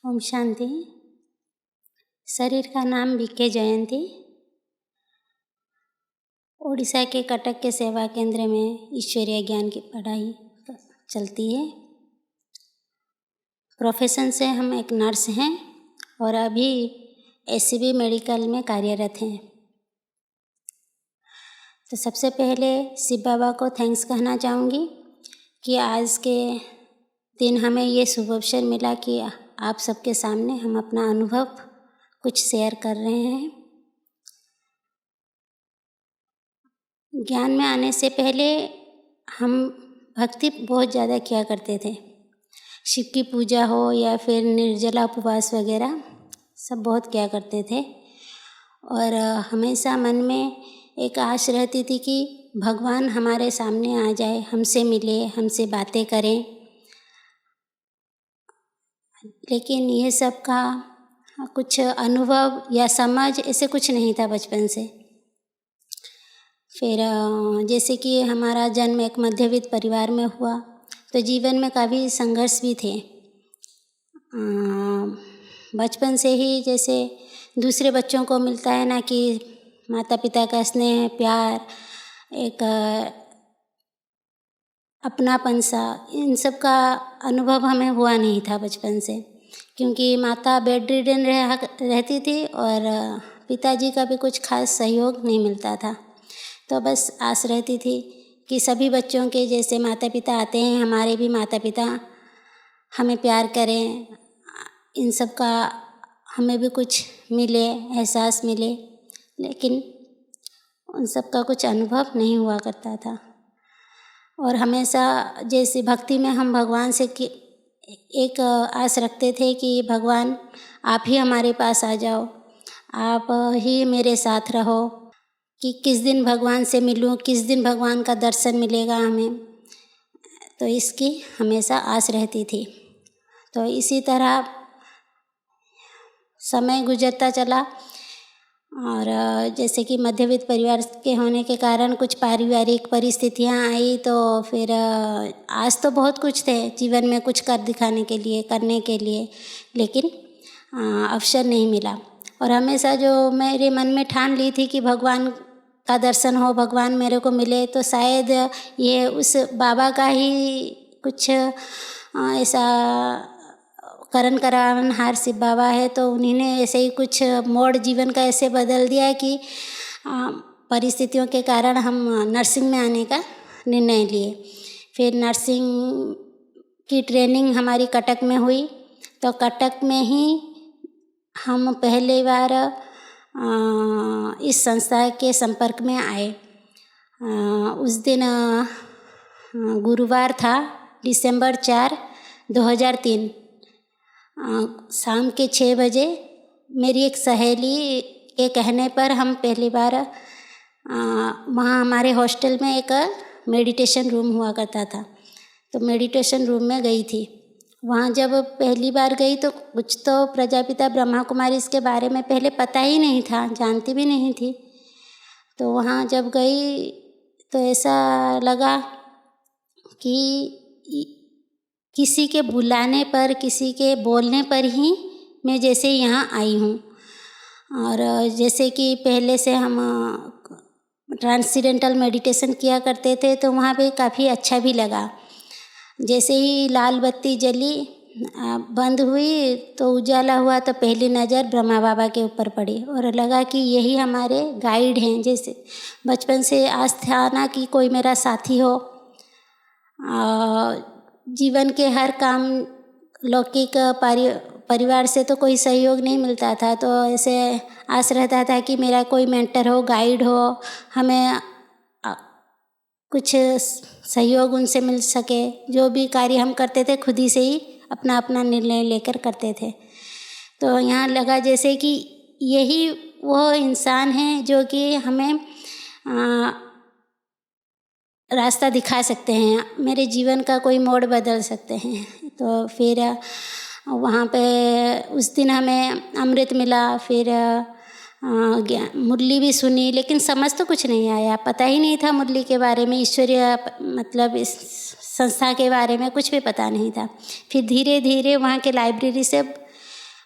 ओम शांति। शरीर का नाम बीके जयंती। ओडिशा के कटक के सेवा केंद्र में ईश्वरीय ज्ञान की पढ़ाई चलती है। प्रोफेशन से हम एक नर्स हैं और अभी एससीबी मेडिकल में कार्यरत हैं। तो सबसे पहले शिव बाबा को थैंक्स कहना चाहूँगी कि आज के दिन हमें ये शुभ अवसर मिला कि आप सबके सामने हम अपना अनुभव कुछ शेयर कर रहे हैं। ज्ञान में आने से पहले हम भक्ति बहुत ज़्यादा किया करते थे। शिव की पूजा हो या फिर निर्जला उपवास वगैरह सब बहुत किया करते थे और हमेशा मन में एक आश रहती थी कि भगवान हमारे सामने आ जाए, हमसे मिले, हमसे बातें करें। लेकिन ये सब का कुछ अनुभव या समझ ऐसे कुछ नहीं था बचपन से। फिर जैसे कि हमारा जन्म एक मध्यवित्त परिवार में हुआ तो जीवन में काफ़ी संघर्ष भी थे। बचपन से ही जैसे दूसरे बच्चों को मिलता है ना कि माता पिता का स्नेह, प्यार, एक अपनापन सा, इन सब का अनुभव हमें हुआ नहीं था बचपन से, क्योंकि माता बेड रिडन रहती थी और पिताजी का भी कुछ खास सहयोग नहीं मिलता था। तो बस आस रहती थी कि सभी बच्चों के जैसे माता पिता आते हैं, हमारे भी माता पिता हमें प्यार करें, इन सब का हमें भी कुछ मिले, एहसास मिले। लेकिन उन सब का कुछ अनुभव नहीं हुआ करता था और हमेशा जैसे भक्ति में हम भगवान से एक आस रखते थे कि भगवान आप ही हमारे पास आ जाओ, आप ही मेरे साथ रहो, कि किस दिन भगवान से मिलूं, किस दिन भगवान का दर्शन मिलेगा हमें। तो इसकी हमेशा आस रहती थी। तो इसी तरह समय गुजरता चला और जैसे कि मध्यवित्त परिवार के होने के कारण कुछ पारिवारिक परिस्थितियां आई, तो फिर आज तो बहुत कुछ थे जीवन में कुछ कर दिखाने के लिए, करने के लिए, लेकिन अवसर नहीं मिला। और हमेशा जो मेरे मन में ठान ली थी कि भगवान का दर्शन हो, भगवान मेरे को मिले, तो शायद ये उस बाबा का ही कुछ ऐसा करण करावनहार शिव बाबा है, तो उन्हीं ने ऐसे ही कुछ मोड़ जीवन का ऐसे बदल दिया है कि परिस्थितियों के कारण हम नर्सिंग में आने का निर्णय लिए। फिर नर्सिंग की ट्रेनिंग हमारी कटक में हुई, तो कटक में ही हम पहली बार इस संस्था के संपर्क में आए। उस दिन गुरुवार था, दिसंबर 4, 2003, शाम के 6 बजे मेरी एक सहेली के कहने पर हम पहली बार वहाँ हमारे हॉस्टल में एक मेडिटेशन रूम हुआ करता था, तो मेडिटेशन रूम में गई थी। वहाँ जब पहली बार गई तो कुछ तो प्रजापिता ब्रह्मा कुमारी इसके बारे में पहले पता ही नहीं था, जानती भी नहीं थी। तो वहाँ जब गई तो ऐसा लगा कि किसी के बुलाने पर, किसी के बोलने पर ही मैं जैसे यहाँ आई हूँ। और जैसे कि पहले से हम ट्रांसेंडेंटल मेडिटेशन किया करते थे तो वहाँ पे काफ़ी अच्छा भी लगा। जैसे ही लाल बत्ती जली, बंद हुई तो उजाला हुआ, तो पहली नज़र ब्रह्मा बाबा के ऊपर पड़ी और लगा कि यही हमारे गाइड हैं। जैसे बचपन से आस था ना कि कोई मेरा साथी हो। जीवन के हर काम, लौकिक परिवार से तो कोई सहयोग नहीं मिलता था, तो ऐसे आस रहता था कि मेरा कोई मेंटर हो, गाइड हो, हमें कुछ सहयोग उनसे मिल सके। जो भी कार्य हम करते थे खुद ही से ही अपना अपना निर्णय लेकर करते थे। तो यहाँ लगा जैसे कि यही वो इंसान हैं जो कि हमें रास्ता दिखा सकते हैं, मेरे जीवन का कोई मोड़ बदल सकते हैं। तो फिर वहाँ पे उस दिन हमें अमृत मिला। फिर मुरली भी सुनी, लेकिन समझ तो कुछ नहीं आया, पता ही नहीं था मुरली के बारे में, ईश्वरीय मतलब इस संस्था के बारे में कुछ भी पता नहीं था। फिर धीरे धीरे वहाँ के लाइब्रेरी से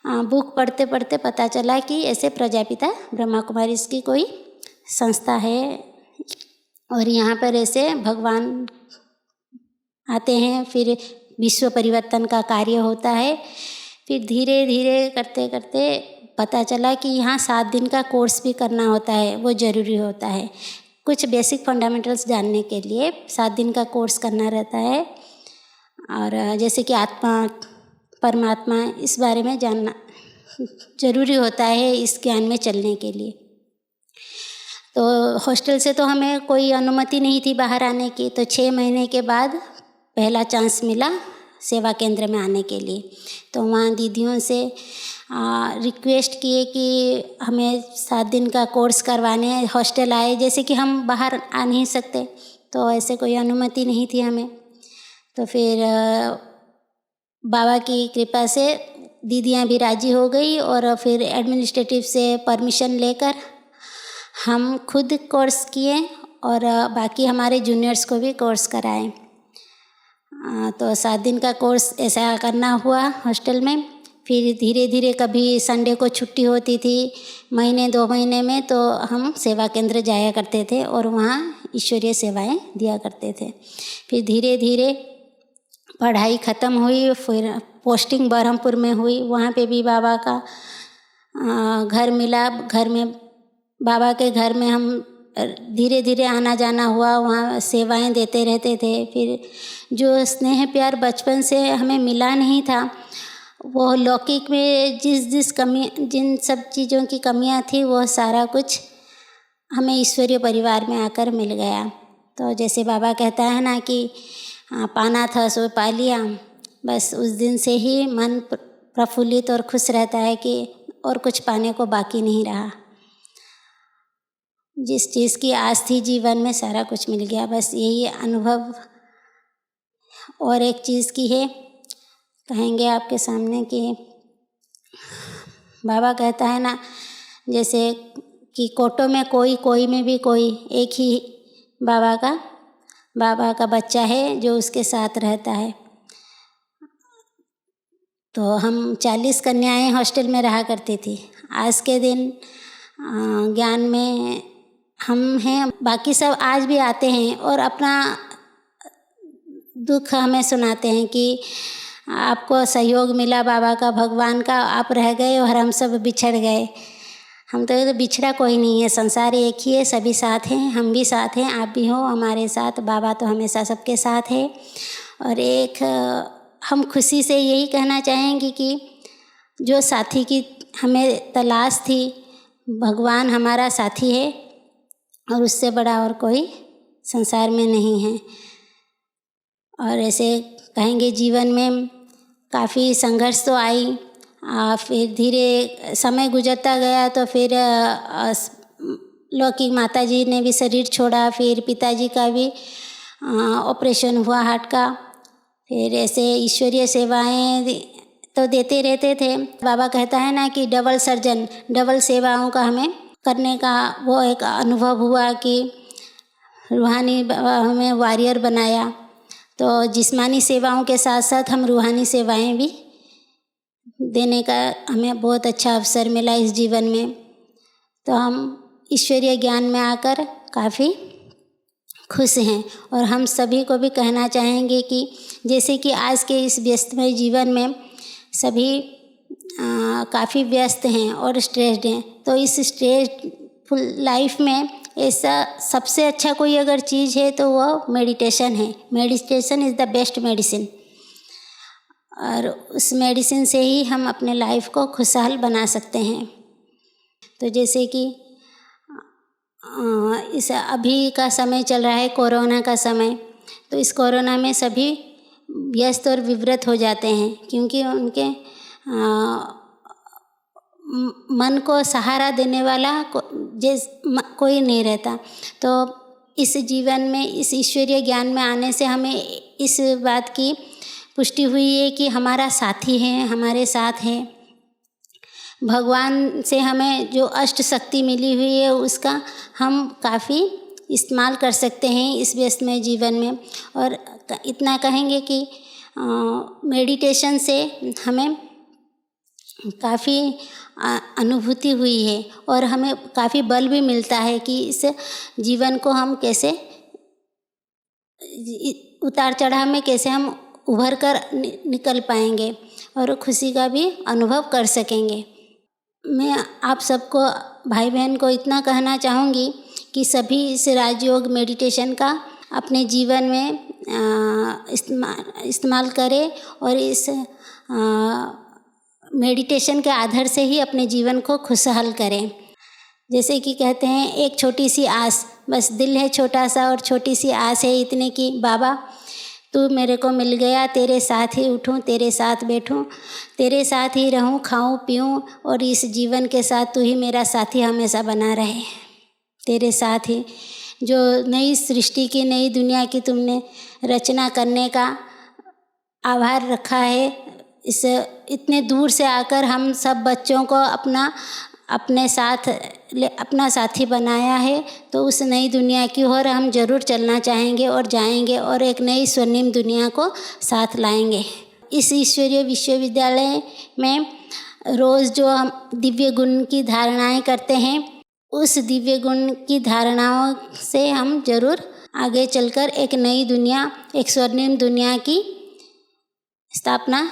बुक पढ़ते पढ़ते पता चला कि ऐसे प्रजापिता ब्रह्मा कुमारी की कोई संस्था है और यहाँ पर ऐसे भगवान आते हैं, फिर विश्व परिवर्तन का कार्य होता है। फिर धीरे धीरे करते करते पता चला कि यहाँ 7 दिन का कोर्स भी करना होता है, वो ज़रूरी होता है। कुछ बेसिक फंडामेंटल्स जानने के लिए 7 दिन का कोर्स करना रहता है और जैसे कि आत्मा, परमात्मा, इस बारे में जानना ज़रूरी होता है इस ज्ञान में चलने के लिए। तो हॉस्टल से तो हमें कोई अनुमति नहीं थी बाहर आने की, तो 6 महीने के बाद पहला चांस मिला सेवा केंद्र में आने के लिए। तो वहाँ दीदियों से रिक्वेस्ट किए कि हमें 7 दिन का कोर्स करवाने हैं। हॉस्टल आए, जैसे कि हम बाहर आ नहीं सकते, तो ऐसे कोई अनुमति नहीं थी हमें। तो फिर बाबा की कृपा से दीदियाँ भी राजी हो गई और फिर एडमिनिस्ट्रेटिव से परमिशन लेकर हम खुद कोर्स किए और बाकी हमारे जूनियर्स को भी कोर्स कराएं। तो 7 दिन का कोर्स ऐसा करना हुआ हॉस्टल में। फिर धीरे धीरे कभी संडे को छुट्टी होती थी, महीने 2 महीने में, तो हम सेवा केंद्र जाया करते थे और वहाँ ईश्वरीय सेवाएं दिया करते थे। फिर धीरे धीरे पढ़ाई ख़त्म हुई, फिर पोस्टिंग बरहमपुर में हुई। वहाँ पे भी बाबा का घर मिला। घर में बाबा के घर में हम धीरे धीरे आना जाना हुआ, वहाँ सेवाएं देते रहते थे। फिर जो स्नेह प्यार बचपन से हमें मिला नहीं था, वो लौकिक में जिन सब चीज़ों की कमियां थी, वो सारा कुछ हमें ईश्वरीय परिवार में आकर मिल गया। तो जैसे बाबा कहता है ना कि पाना था सो पा लिया, बस उस दिन से ही मन प्रफुल्लित और खुश रहता है कि और कुछ पाने को बाकी नहीं रहा। जिस चीज़ की आस थी जीवन में, सारा कुछ मिल गया। बस यही अनुभव और एक चीज़ की है, कहेंगे आपके सामने कि बाबा कहता है ना, जैसे कि कोटों में कोई, कोई में भी कोई, एक ही बाबा का बच्चा है जो उसके साथ रहता है। तो हम 40 कन्याएं हॉस्टल में रहा करती थी। आज के दिन ज्ञान में हम हैं, बाकी सब आज भी आते हैं और अपना दुख हमें सुनाते हैं कि आपको सहयोग मिला बाबा का, भगवान का, आप रह गए और हम सब बिछड़ गए। हम तो बिछड़ा कोई नहीं है, संसार एक ही है, सभी साथ हैं, हम भी साथ हैं, आप भी हो हमारे साथ। बाबा तो हमेशा सबके साथ है। और एक हम खुशी से यही कहना चाहेंगे कि जो साथी की हमें तलाश थी, भगवान हमारा साथी है और उससे बड़ा और कोई संसार में नहीं है। और ऐसे कहेंगे जीवन में काफ़ी संघर्ष तो आई, फिर धीरे समय गुजरता गया तो फिर लौकिक माता जी ने भी शरीर छोड़ा, फिर पिताजी का भी ऑपरेशन हुआ हार्ट का। फिर ऐसे ईश्वरीय सेवाएं तो देते रहते थे। बाबा कहता है ना कि डबल सर्जन, डबल सेवाओं का हमें करने का वो एक अनुभव हुआ कि रूहानी हमें वॉरियर बनाया। तो जिस्मानी सेवाओं के साथ साथ हम रूहानी सेवाएं भी देने का हमें बहुत अच्छा अवसर मिला इस जीवन में। तो हम ईश्वरीय ज्ञान में आकर काफ़ी खुश हैं। और हम सभी को भी कहना चाहेंगे कि जैसे कि आज के इस व्यस्तमय जीवन में सभी काफ़ी व्यस्त हैं और स्ट्रेस्ड हैं, तो इस स्ट्रेसफुल लाइफ में ऐसा सबसे अच्छा कोई अगर चीज़ है तो वो मेडिटेशन है। Meditation is the best medicine. और उस मेडिसिन से ही हम अपने लाइफ को खुशहाल बना सकते हैं। तो जैसे कि इस अभी का समय चल रहा है, कोरोना का समय, तो इस कोरोना में सभी व्यस्त और विव्रत हो जाते हैं क्योंकि उनके मन को सहारा देने वाला कोई नहीं रहता। तो इस जीवन में, इस ईश्वरीय ज्ञान में आने से हमें इस बात की पुष्टि हुई है कि हमारा साथी है, हमारे साथ है। भगवान से हमें जो अष्ट शक्ति मिली हुई है उसका हम काफ़ी इस्तेमाल कर सकते हैं इस व्यस्तमय जीवन में। और इतना कहेंगे कि मेडिटेशन से हमें काफ़ी अनुभूति हुई है और हमें काफ़ी बल भी मिलता है कि इस जीवन को हम कैसे उतार चढ़ाव में कैसे हम उभर कर निकल पाएंगे और खुशी का भी अनुभव कर सकेंगे। मैं आप सबको भाई बहन को इतना कहना चाहूँगी कि सभी इस राजयोग मेडिटेशन का अपने जीवन में इस्तेमाल करें और इस मेडिटेशन के आधार से ही अपने जीवन को खुशहाल करें। जैसे कि कहते हैं एक छोटी सी आस, बस दिल है छोटा सा और छोटी सी आस है इतने की, बाबा तू मेरे को मिल गया, तेरे साथ ही उठूं, तेरे साथ बैठूं, तेरे साथ ही रहूं, खाऊं पीऊं और इस जीवन के साथ तू ही मेरा साथी हमेशा बना रहे। तेरे साथ ही जो नई सृष्टि की, नई दुनिया की तुमने रचना करने का आभार रखा है, इस इतने दूर से आकर हम सब बच्चों को अपने साथ अपना साथी बनाया है, तो उस नई दुनिया की ओर हम जरूर चलना चाहेंगे और जाएंगे और एक नई स्वर्णिम दुनिया को साथ लाएंगे। इस ईश्वरीय विश्वविद्यालय में रोज़ जो हम दिव्य गुण की धारणाएं करते हैं, उस दिव्य गुण की धारणाओं से हम जरूर आगे चलकर एक नई दुनिया, एक स्वर्णिम दुनिया की स्थापना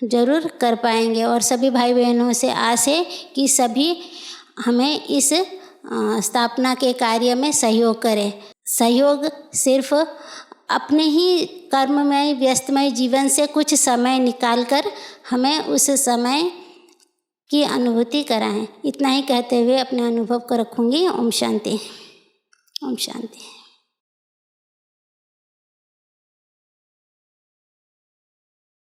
जरूर कर पाएंगे। और सभी भाई बहनों से आस है कि सभी हमें इस स्थापना के कार्य में सहयोग करें। सहयोग सिर्फ अपने ही कर्ममय व्यस्तमय जीवन से कुछ समय निकालकर हमें उस समय की अनुभूति कराएं। इतना ही कहते हुए अपने अनुभव को रखूँगी। ओम शांति। ओम शांति।